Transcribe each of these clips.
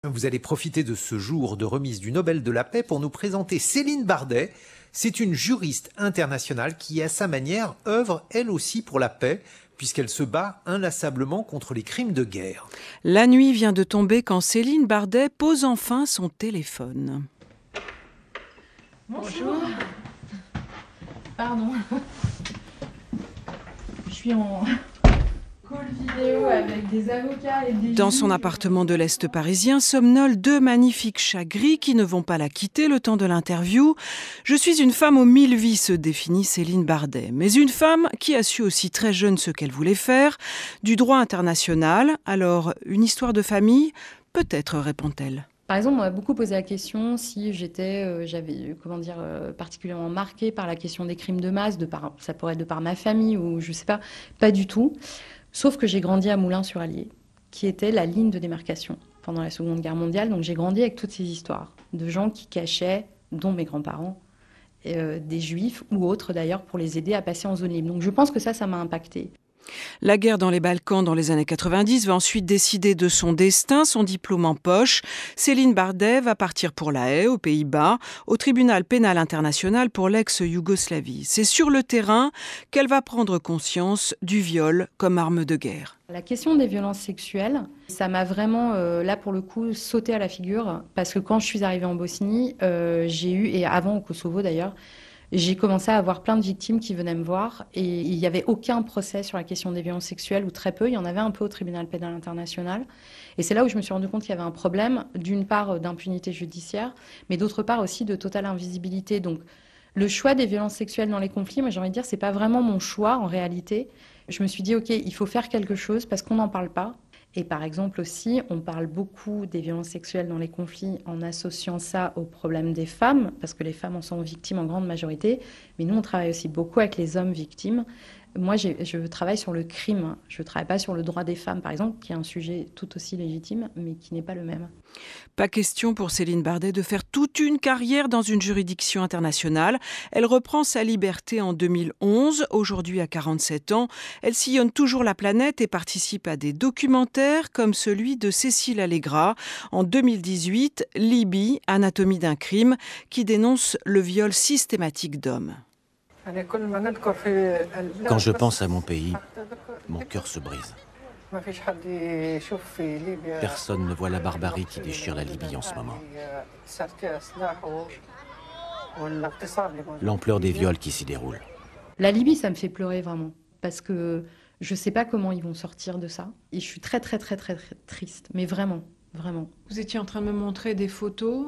Vous allez profiter de ce jour de remise du Nobel de la paix pour nous présenter Céline Bardet. C'est une juriste internationale qui, à sa manière, œuvre elle aussi pour la paix, puisqu'elle se bat inlassablement contre les crimes de guerre. La nuit vient de tomber quand Céline Bardet pose enfin son téléphone. Bonjour. Pardon. Je suis en call vidéo avec des avocats et des Dans juges. son appartement de l'Est parisien somnolent deux magnifiques chats gris qui ne vont pas la quitter le temps de l'interview. Je suis une femme aux 1000 vies, se définit Céline Bardet. Mais une femme qui a su aussi très jeune ce qu'elle voulait faire, du droit international. Alors, une histoire de famille? Peut-être, répond-elle. Par exemple, on m'a beaucoup posé la question si j'avais particulièrement marquée par la question des crimes de masse, ça pourrait être de par ma famille ou je sais pas du tout. Sauf que j'ai grandi à Moulins-sur-Allier, qui était la ligne de démarcation pendant la Seconde Guerre mondiale. Donc j'ai grandi avec toutes ces histoires de gens qui cachaient, dont mes grands-parents, des juifs ou autres d'ailleurs, pour les aider à passer en zone libre. Donc je pense que ça m'a impactée. La guerre dans les Balkans dans les années 90 va ensuite décider de son destin, son diplôme en poche. Céline Bardet va partir pour La Haye, aux Pays-Bas, au tribunal pénal international pour l'ex-Yougoslavie. C'est sur le terrain qu'elle va prendre conscience du viol comme arme de guerre. La question des violences sexuelles, ça m'a vraiment, là pour le coup, sauté à la figure. Parce que quand je suis arrivée en Bosnie, j'ai eu, et avant au Kosovo d'ailleurs, j'ai commencé à avoir plein de victimes qui venaient me voir et il n'y avait aucun procès sur la question des violences sexuelles ou très peu. Il y en avait un peu au tribunal pénal international. Et c'est là où je me suis rendu compte qu'il y avait un problème, d'une part d'impunité judiciaire, mais d'autre part aussi de totale invisibilité. Donc le choix des violences sexuelles dans les conflits, moi j'ai envie de dire, c'est pas vraiment mon choix en réalité. Je me suis dit, ok, il faut faire quelque chose parce qu'on n'en parle pas. Et par exemple aussi, on parle beaucoup des violences sexuelles dans les conflits en associant ça au problème des femmes, parce que les femmes en sont victimes en grande majorité. Mais nous, on travaille aussi beaucoup avec les hommes victimes. Moi, je travaille sur le crime. Je ne travaille pas sur le droit des femmes, par exemple, qui est un sujet tout aussi légitime, mais qui n'est pas le même. Pas question pour Céline Bardet de faire toute une carrière dans une juridiction internationale. Elle reprend sa liberté en 2011. Aujourd'hui, à 47 ans, elle sillonne toujours la planète et participe à des documentaires comme celui de Cécile Allegra. En 2018, Libye, Anatomie d'un crime, qui dénonce le viol systématique d'hommes. Quand je pense à mon pays, mon cœur se brise. Personne ne voit la barbarie qui déchire la Libye en ce moment. L'ampleur des viols qui s'y déroulent. La Libye, ça me fait pleurer vraiment, parce que je ne sais pas comment ils vont sortir de ça. Et je suis très, très, très, très, très triste, mais vraiment. Vraiment. Vous étiez en train de me montrer des photos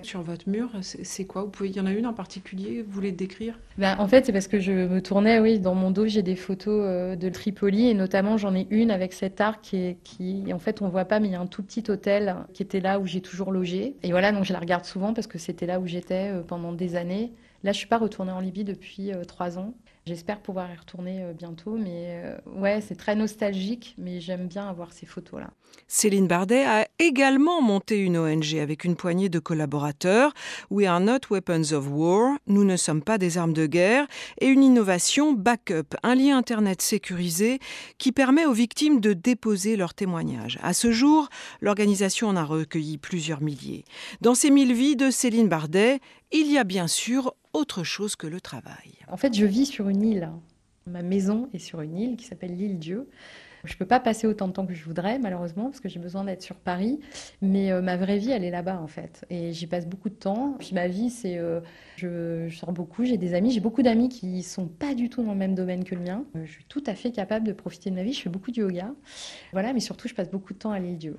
sur votre mur. C'est quoi? Il y en a une en particulier? Vous voulez décrire? En fait, c'est parce que je me tournais, oui, dans mon dos, j'ai des photos de Tripoli et notamment j'en ai une avec cet arc qui en fait, on voit pas, mais il y a un tout petit hôtel qui était là où j'ai toujours logé. Et voilà, donc je la regarde souvent parce que c'était là où j'étais pendant des années. Là, je suis pas retournée en Libye depuis 3 ans. J'espère pouvoir y retourner bientôt, mais ouais, c'est très nostalgique, mais j'aime bien avoir ces photos-là. Céline Bardet a également monté une ONG avec une poignée de collaborateurs. We are not weapons of war, nous ne sommes pas des armes de guerre, et une innovation Backup, un lien internet sécurisé qui permet aux victimes de déposer leurs témoignages. À ce jour, l'organisation en a recueilli plusieurs milliers. Dans ces 1000 vies de Céline Bardet, il y a bien sûr autre chose que le travail. En fait, je vis sur une île. Ma maison est sur une île qui s'appelle l'île Dieu. Je ne peux pas passer autant de temps que je voudrais, malheureusement, parce que j'ai besoin d'être sur Paris. Mais ma vraie vie, elle est là-bas, en fait. Et j'y passe beaucoup de temps. Puis ma vie, c'est... je sors beaucoup, j'ai des amis. J'ai beaucoup d'amis qui ne sont pas du tout dans le même domaine que le mien. Je suis tout à fait capable de profiter de ma vie. Je fais beaucoup de yoga. Voilà, mais surtout, je passe beaucoup de temps à l'île Dieu.